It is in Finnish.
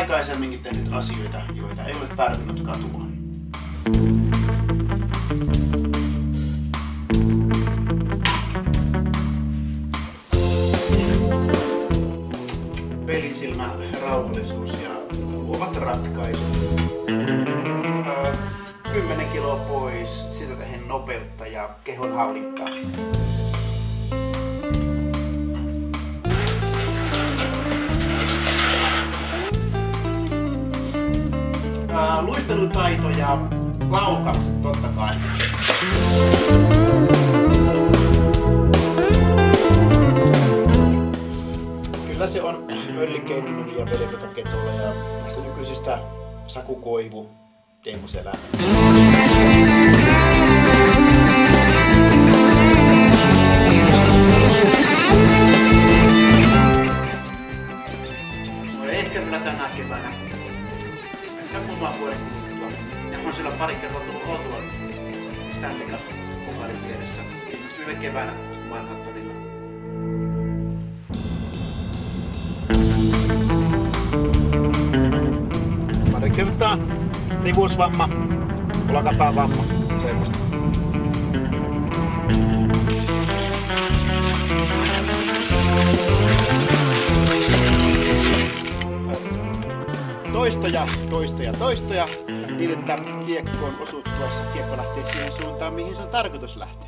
aikaisemminkin tehnyt asioita, joita ei ole tarvinnut katua. Pelisilmä, rauhallisuus ja luovat ratkaisut. 10 kiloa pois, sitä tehden nopeutta ja kehonhallintaa. Luistelutaito ja laukaukset totta kai. Kyllä se on möllikeinon ja velipötäketolla ja näistä nykyisistä Saku Koivu, Teemu Selä. No ehkä kyllä tänä keväänä. Ehkä muutaman vuoden kuluttua. Ja on siellä pari kertaa tullut oltua Stanley Cup-pokaalin vieressä. Ilmeisesti viime keväänä Manhattanilla. Pari kertaa nivuusvamma, olkapään vamma, semmoista. Toistoja, niin että kiekkoon osuuttuessa kiekko lähtee siihen suuntaan, mihin se on tarkoitus lähteä.